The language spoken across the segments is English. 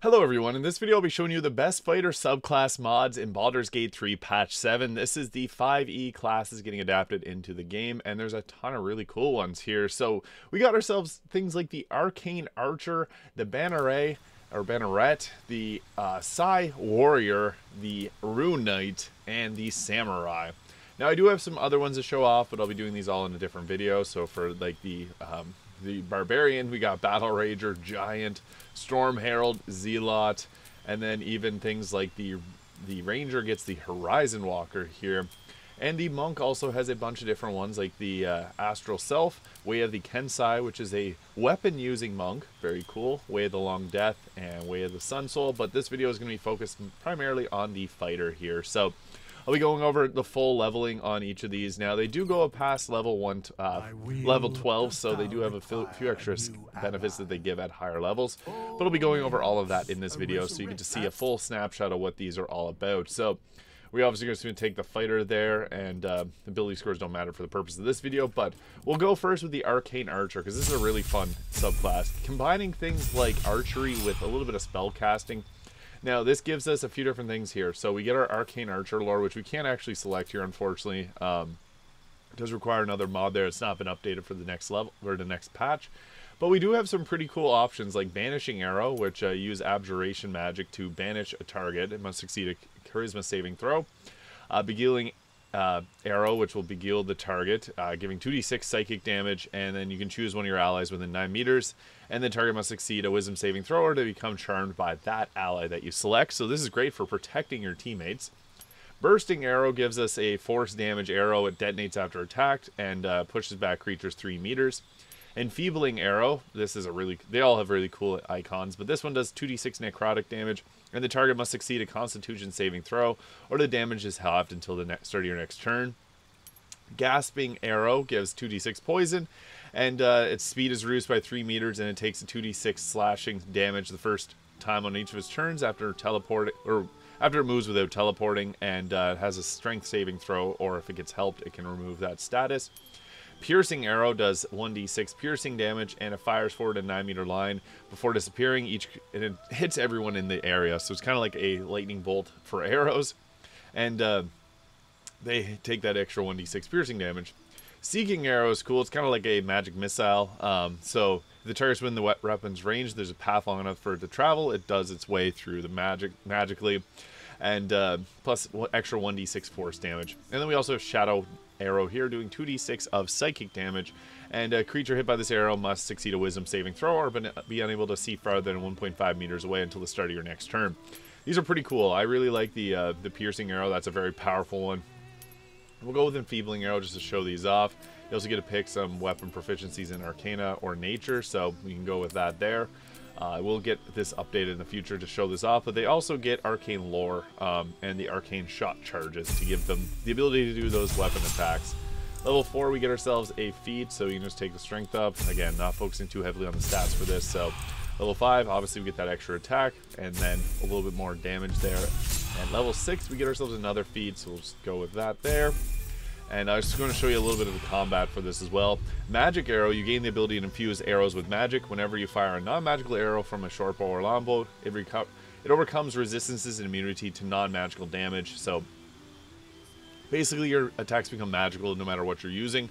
Hello everyone, in this video I'll be showing you the best fighter subclass mods in Baldur's Gate 3 patch 7. This is the 5e classes getting adapted into the game, and there's a ton of really cool ones here. So we got ourselves things like the Arcane Archer, the Banneret, the Psy Warrior, the Rune Knight, and the Samurai. Now I do have some other ones to show off, but I'll be doing these all in a different video. So for like the Barbarian, we got Battle Rager, Giant, Storm Herald, Zealot, and then even things like the Ranger gets the Horizon Walker here. And the Monk also has a bunch of different ones, like the Astral Self, Way of the Kensai, which is a weapon-using monk, very cool, Way of the Long Death, and Way of the Sun Soul. But this video is going to be focused primarily on the fighter here. So I'll be going over the full leveling on each of these. Now, they do go past level 12, so they do have a few extra benefits that they give at higher levels. But I'll be going over all of that in this video, so you get to see a full snapshot of what these are all about. So we obviously going to take the fighter there, and ability scores don't matter for the purpose of this video. But we'll go first with the Arcane Archer, because this is a really fun subclass, combining things like archery with a little bit of spell casting. Now, this gives us a few different things here. So we get our Arcane Archer lore, which we can't actually select here, unfortunately. It does require another mod there. It's not been updated for the next level or the next patch. But we do have some pretty cool options like Banishing Arrow, which use Abjuration magic to banish a target. It must succeed a Charisma saving throw. Beguiling Arrow, which will beguile the target, giving 2d6 psychic damage, and then you can choose one of your allies within 9 meters, and the target must succeed a Wisdom saving throw or to become charmed by that ally that you select. So this is great for protecting your teammates. Bursting Arrow gives us a force damage arrow. It detonates after attacked and pushes back creatures 3 meters. Enfeebling Arrow, this is they all have really cool icons, but this one does 2d6 necrotic damage, and the target must succeed a Constitution saving throw, or the damage is halved until the start of your next turn. Gasping Arrow gives 2d6 poison, and its speed is reduced by 3 meters, and it takes a 2d6 slashing damage the first time on each of its turns after it moves without teleporting, and it has a strength saving throw, or if it gets helped, it can remove that status. Piercing Arrow does 1d6 piercing damage, and it fires forward a 9-meter line before disappearing. And it hits everyone in the area, so it's kind of like a lightning bolt for arrows, and they take that extra 1d6 piercing damage. Seeking Arrow is cool. It's kind of like a magic missile. So if the target's within the weapon's range, there's a path long enough for it to travel. It does its way through the magically, and plus extra 1d6 force damage. And then we also have Shadow Arrow here, doing 2d6 of psychic damage, and a creature hit by this arrow must succeed a Wisdom saving throw or be unable to see farther than 1.5 meters away until the start of your next turn. These are pretty cool. I really like the Piercing Arrow. That's a very powerful one. We'll go with Enfeebling Arrow just to show these off. You also get to pick some weapon proficiencies in Arcana or Nature, so we can go with that there. We'll get this updated in the future to show this off, but they also get Arcane Lore and the Arcane Shot charges to give them the ability to do those weapon attacks. Level 4, we get ourselves a feat, so you can just take the strength up. Again, not focusing too heavily on the stats for this. So level 5, obviously we get that extra attack, and then a little bit more damage there. And level 6, we get ourselves another feat, so we'll just go with that there. And I was just going to show you a little bit of the combat for this as well. Magic Arrow, you gain the ability to infuse arrows with magic. Whenever you fire a non-magical arrow from a short bow or longbow, it overcomes resistances and immunity to non-magical damage. So basically your attacks become magical no matter what you're using.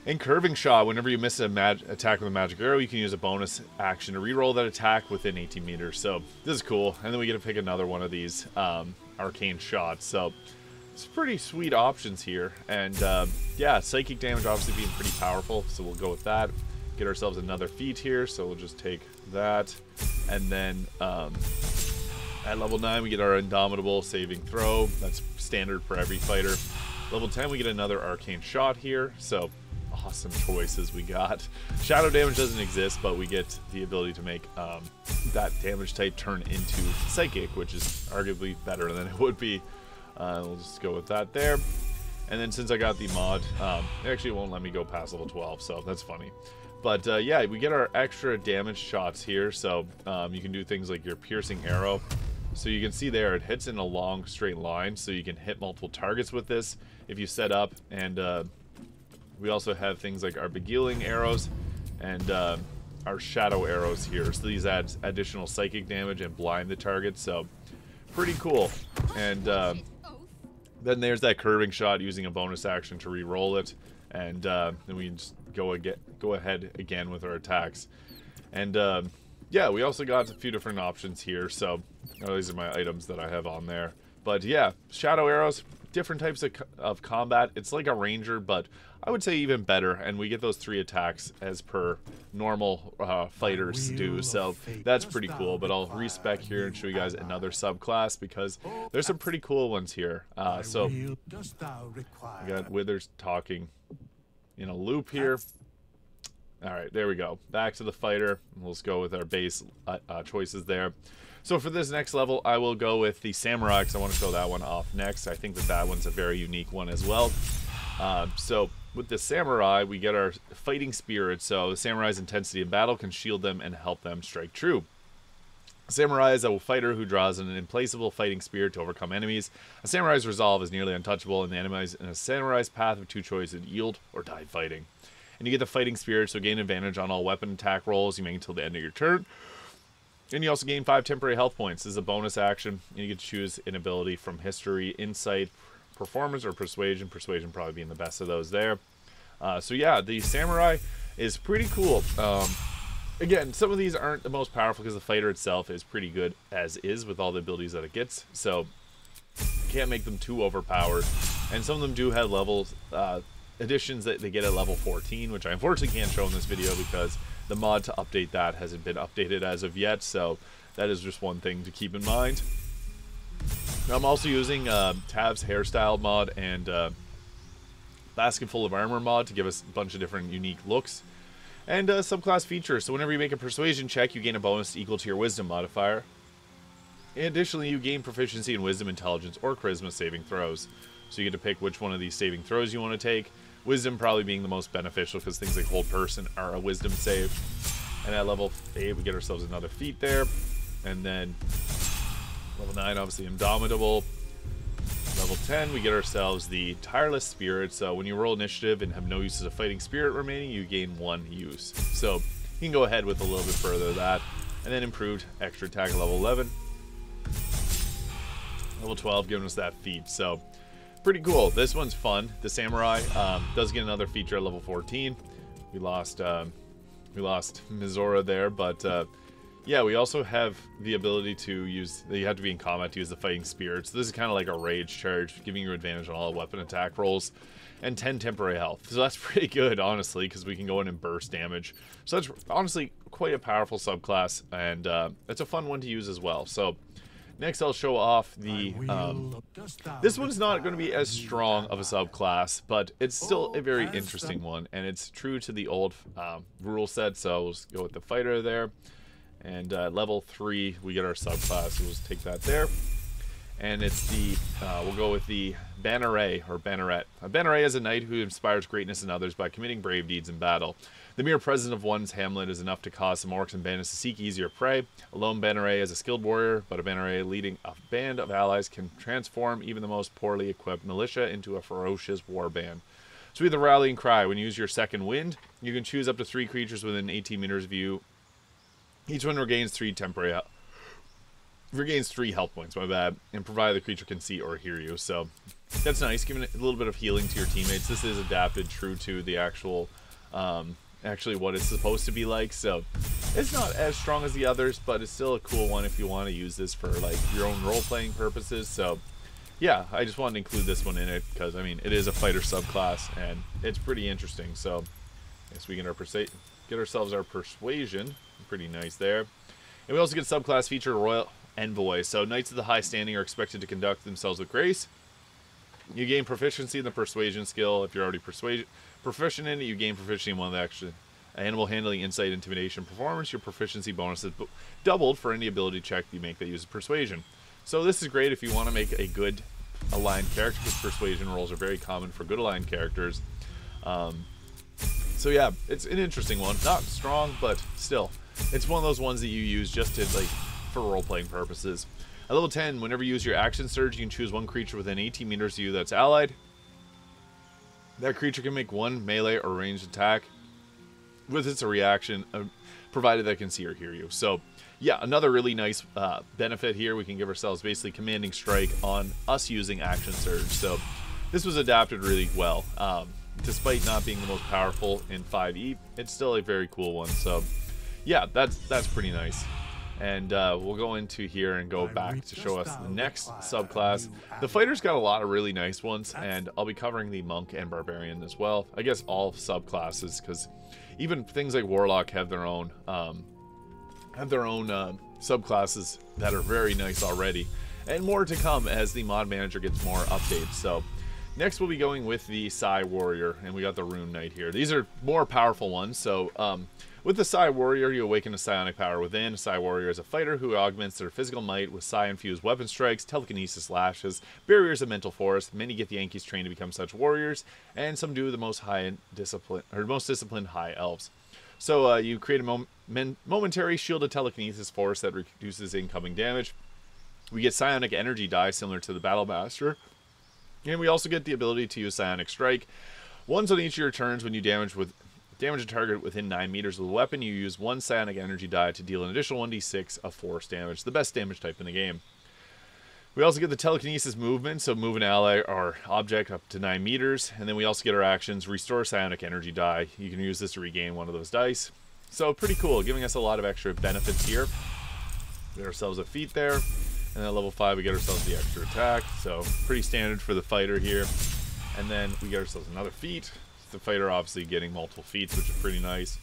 And Curving Shot, whenever you miss an attack with a magic arrow, you can use a bonus action to reroll that attack within 18 meters. So this is cool. And then we get to pick another one of these Arcane Shots. So it's pretty sweet options here, and yeah, psychic damage obviously being pretty powerful, so we'll go with that. Get ourselves another feat here, so we'll just take that, and then at level 9 we get our Indomitable saving throw. That's standard for every fighter. Level 10 we get another Arcane Shot here, so awesome choices we got. Shadow damage doesn't exist, but we get the ability to make that damage type turn into psychic, which is arguably better than it would be. We'll just go with that there. And then since I got the mod, it actually won't let me go past level 12, so that's funny. But yeah, we get our extra damage shots here, so you can do things like your Piercing Arrow. So you can see there, it hits in a long straight line, so you can hit multiple targets with this if you set up. And we also have things like our Beguiling Arrows, and our shadow arrows here. So these add additional psychic damage and blind the target. So pretty cool. And then there's that curving shot using a bonus action to re-roll it. And then we can just go ahead again with our attacks. And yeah, we also got a few different options here. So these are my items that I have on there. But yeah, shadow arrows, different types of combat. It's like a ranger, but I would say even better. And we get those 3 attacks as per normal fighters do. So that's pretty cool. But I'll respec here and show you guys another subclass because there's some pretty cool ones here. So we got Withers talking in a loop here. All right, there we go. Back to the fighter. Let's go with our base choices there. So for this next level, I will go with the samurai because I want to show that one off next. I think that one's a very unique one as well. So with the samurai, we get our fighting spirit. So the samurai's intensity in battle can shield them and help them strike true. Samurai is a fighter who draws an implacable fighting spirit to overcome enemies. A samurai's resolve is nearly untouchable, and the enemies in a samurai's path of 2 choices: yield or die fighting. And you get the fighting spirit, so gain advantage on all weapon attack rolls you make until the end of your turn. And you also gain 5 temporary health points. This is a bonus action, and you get to choose an ability from history, insight, performance, or persuasion. Persuasion probably being the best of those there. So yeah, the samurai is pretty cool. Again, some of these aren't the most powerful because the fighter itself is pretty good as is with all the abilities that it gets. So you can't make them too overpowered. And some of them do have levels, additions that they get at level 14, which I unfortunately can't show in this video because the mod to update that hasn't been updated as of yet, so that is just one thing to keep in mind. I'm also using Tav's hairstyle mod and basket full of armor mod to give us a bunch of different unique looks and subclass features. So whenever you make a persuasion check, you gain a bonus equal to your wisdom modifier. And additionally, you gain proficiency in wisdom, intelligence, or charisma saving throws. So you get to pick which one of these saving throws you want to take. Wisdom probably being the most beneficial because things like hold person are a wisdom save. And at level 8, we get ourselves another feat there. And then level 9, obviously Indomitable. Level 10, we get ourselves the Tireless Spirit. So when you roll initiative and have no uses of fighting spirit remaining, you gain 1 use. So you can go ahead with a little bit further of that. And then improved extra attack at level 11. Level 12 giving us that feat. So pretty cool. This one's fun. The samurai does get another feature at level 14. We lost Mizora there, but yeah, we also have the ability to use. You have to be in combat to use the fighting spirit. So this is kind of like a rage charge, giving you advantage on all weapon attack rolls, and 10 temporary health. So that's pretty good, honestly, because we can go in and burst damage. So that's honestly quite a powerful subclass, and it's a fun one to use as well. So next, I'll show off the, this one's not going to be as strong of a subclass, but it's still a very interesting one, and it's true to the old rule set, so we'll just go with the fighter there, and level 3, we get our subclass, so we'll just take that there, and it's the, we'll go with the Banneret, or Banneret. A Banneret is a knight who inspires greatness in others by committing brave deeds in battle. The mere presence of one's hamlet is enough to cause some orcs and bandits to seek easier prey. A lone Banneret is a skilled warrior, but a Banneret leading a band of allies can transform even the most poorly equipped militia into a ferocious war band. So we have the rallying cry. When you use your second wind, you can choose up to 3 creatures within 18 meters of you. Each one regains 3 temporary regains 3 health points, my bad, and provided the creature can see or hear you. So that's nice, giving it a little bit of healing to your teammates. This is adapted true to the actual actually what it's supposed to be like, so it's not as strong as the others, but it's still a cool one if you want to use this for like your own role-playing purposes. So yeah, I just wanted to include this one in it because I mean it is a fighter subclass and it's pretty interesting. So I guess we can get ourselves our persuasion, pretty nice there. And we also get subclass feature Royal Envoy. So knights of the high standing are expected to conduct themselves with grace. You gain proficiency in the persuasion skill. If you're already proficient in it, you gain proficiency in one of the extra animal handling, insight, intimidation, performance. Your proficiency bonus is doubled for any ability check you make that uses persuasion. So this is great if you want to make a good aligned character, because persuasion rolls are very common for good aligned characters. So yeah, it's an interesting one. Not strong, but still, it's one of those ones that you use just to like for role-playing purposes. At level 10, whenever you use your action surge, you can choose 1 creature within 18 meters of you that's allied. That creature can make 1 melee or ranged attack with its reaction, provided that it can see or hear you. So yeah, another really nice benefit here. We can give ourselves basically commanding strike on us using action surge. So this was adapted really well. Despite not being the most powerful in 5e, it's still a very cool one. So yeah, that's pretty nice. And we'll go into here and go back to show us the next subclass. The fighter's got a lot of really nice ones, and I'll be covering the monk and barbarian as well. I guess all subclasses, because even things like warlock have their own subclasses that are very nice already, and more to come as the mod manager gets more updates. So next we'll be going with the Psi Warrior, and we got the Rune Knight here. These are more powerful ones. So with the Psi Warrior, you awaken a psionic power within. A Psi Warrior is a fighter who augments their physical might with Psi-infused weapon strikes, telekinesis lashes, barriers of mental force. Many get the Yankees trained to become such warriors, and some do the most disciplined high elves. So you create a momentary shielded telekinesis force that reduces incoming damage. We get psionic energy die similar to the battlemaster, and we also get the ability to use psionic strike. Once on each of your turns, when you damage a target within 9 meters with a weapon, you use 1 psionic energy die to deal an additional 1d6 of force damage, the best damage type in the game. We also get the telekinesis movement, so move an ally or object up to 9 meters, and then we also get our actions, restore psionic energy die. You can use this to regain one of those dice. So pretty cool, giving us a lot of extra benefits here. We get ourselves a feat there, and then at level 5 we get ourselves the extra attack, so pretty standard for the fighter here. And then we get ourselves another feat. The fighter obviously getting multiple feats, which is pretty nice.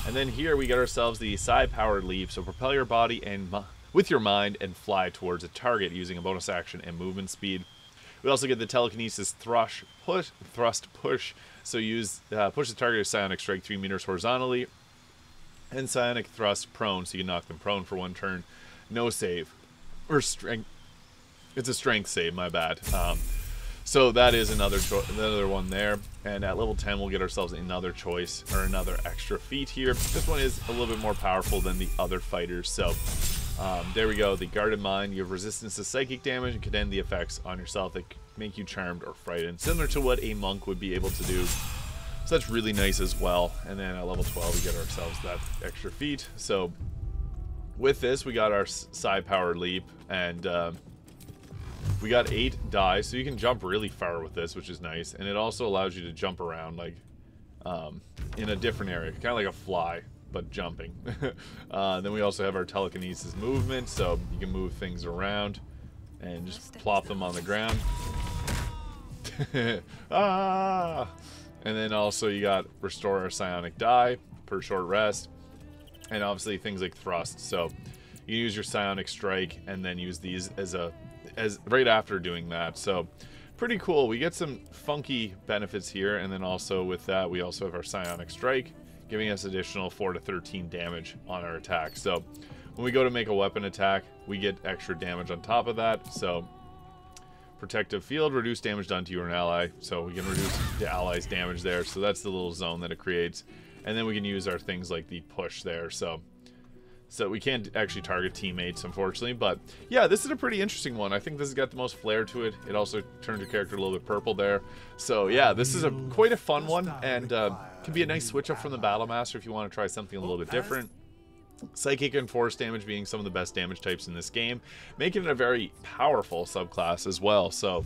And then here we get ourselves the Psi-powered leap, so propel your body and with your mind and fly towards a target using a bonus action and movement speed. We also get the telekinesis thrust push, so use push the target with psionic strike 3 meters horizontally, and psionic thrust prone, so you can knock them prone for 1 turn. No save or strength. It's a strength save, my bad. So that is another one there, and at level 10 we'll get ourselves another choice, or another extra feat here. This one is a little bit more powerful than the other fighters, so there we go. The Guarded Mind, you have resistance to psychic damage and can end the effects on yourself that make you charmed or frightened, similar to what a monk would be able to do. So that's really nice as well. And then at level 12 we get ourselves that extra feat. So with this we got our Psi-powered leap, and we got 8 die, so you can jump really far with this, which is nice. And it also allows you to jump around like in a different area, kind of like a fly, but jumping. Then we also have our telekinesis movement, so you can move things around and just plop them on the ground. Ah! And then also you got restore our psionic die per short rest, and obviously things like thrust. So you use your psionic strike and then use these as right after doing that. So pretty cool. We get some funky benefits here, and then also with that we also have our psionic strike, giving us additional 4 to 13 damage on our attack. So when we go to make a weapon attack, we get extra damage on top of that. So protective field, reduce damage done to you or an ally, so we can reduce the ally's damage there. So that's the little zone that it creates. And then we can use our things like the push there. So we can't actually target teammates, unfortunately. But yeah, this is a pretty interesting one. I think this has got the most flair to it. It also turns your character a little bit purple there. So yeah, this is quite a fun one, and can be a nice switch up from the battlemaster if you want to try something a little bit different. Psychic and force damage being some of the best damage types in this game, making it a very powerful subclass as well. So,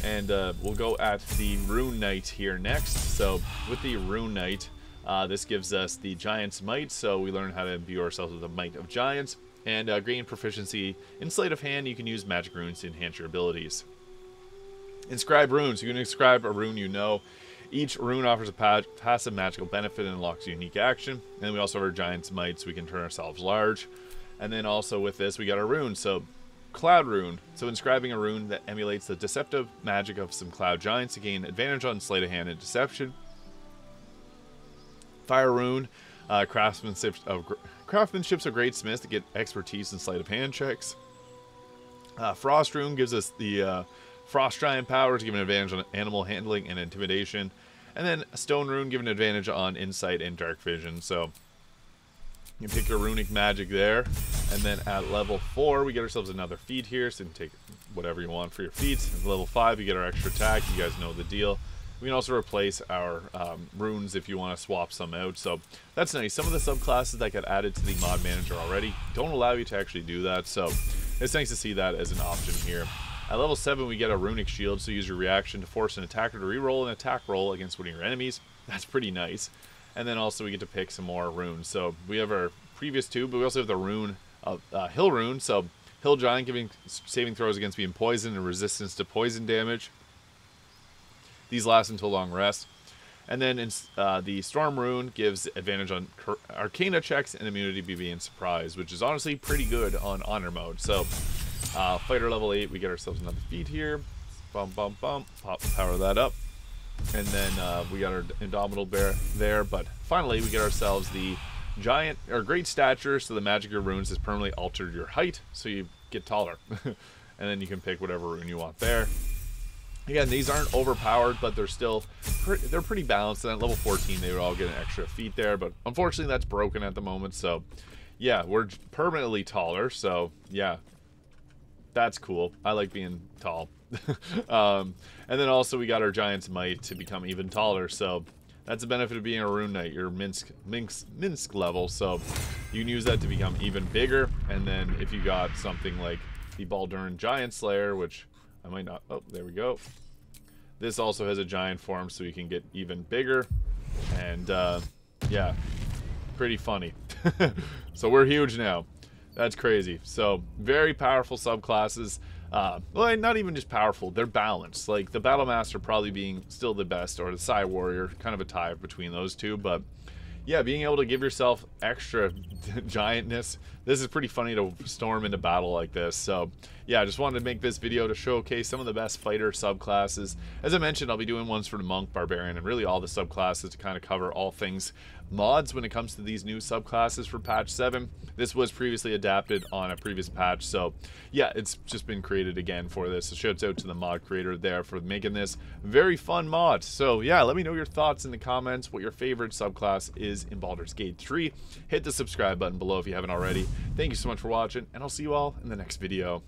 and we'll go at the Rune Knight here next. So with the Rune Knight, this gives us the Giant's Might, so we learn how to imbue ourselves with the Might of Giants, and gain proficiency in Sleight of Hand. You can use magic runes to enhance your abilities. Inscribe runes. You can inscribe a rune you know. Each rune offers a passive magical benefit and unlocks a unique action. And then we also have our Giant's Might, so we can turn ourselves large. And then also with this, we got our rune. So, Cloud Rune. So, inscribing a rune that emulates the deceptive magic of some cloud giants to gain advantage on Sleight of Hand and Deception. Fire Rune. Craftsmanship's a great smith to get expertise in Sleight of Hand checks. Frost Rune gives us the Frost Giant powers, giving advantage on animal handling and intimidation. And then a Stone Rune, giving advantage on insight and dark vision. So you can pick your runic magic there. And then at level 4, we get ourselves another feat here. So you can take whatever you want for your feats. At level 5, you get our extra attack. You guys know the deal. We can also replace our runes if you want to swap some out. So that's nice. Some of the subclasses that got added to the mod manager already don't allow you to actually do that. So it's nice to see that as an option here. At level 7, we get a runic shield, so use your reaction to force an attacker to reroll an attack roll against one of your enemies. That's pretty nice. And then also we get to pick some more runes. So we have our previous two, but we also have the rune of Hill Rune. So Hill Giant, giving saving throws against being poisoned and resistance to poison damage. These last until long rest. And then the Storm Rune gives advantage on Arcana checks and immunity to being surprised, which is honestly pretty good on Honor mode. So Fighter level 8, we get ourselves another feat here. Bump, bump, bump. Power that up. And then we got our Indomitable Bear there. But finally, we get ourselves the Giant, or Great Stature. So the magic of runes has permanently altered your height, so you get taller. And then you can pick whatever rune you want there. Again, these aren't overpowered, but they're still they're pretty balanced. And at level 14, they would all get an extra feat there. But unfortunately, that's broken at the moment. So yeah, we're permanently taller. So yeah, that's cool. I like being tall. And then also we got our Giant's Might to become even taller. So that's the benefit of being a Rune Knight. You're Minsk level, so you can use that to become even bigger. And then if you got something like the Baldur Giant Slayer, which I might not... Oh, there we go. This also has a giant form, so you can get even bigger. And, yeah, pretty funny. So we're huge now. That's crazy. So, very powerful subclasses. Well, not even just powerful. They're balanced. Like, the battlemaster probably being still the best, or the Psy Warrior, kind of a tie between those two. But, yeah, being able to give yourself extra giantness, this is pretty funny to storm into battle like this. So yeah, I just wanted to make this video to showcase some of the best fighter subclasses. As I mentioned, I'll be doing ones for the monk, barbarian, and really all the subclasses to kind of cover all things mods when it comes to these new subclasses for patch 7. This was previously adapted on a previous patch, so yeah, it's just been created again for this. So shouts out to the mod creator there for making this very fun mod. So yeah, let me know your thoughts in the comments, what your favorite subclass is in Baldur's Gate 3. Hit the subscribe button below if you haven't already. Thank you so much for watching, and I'll see you all in the next video.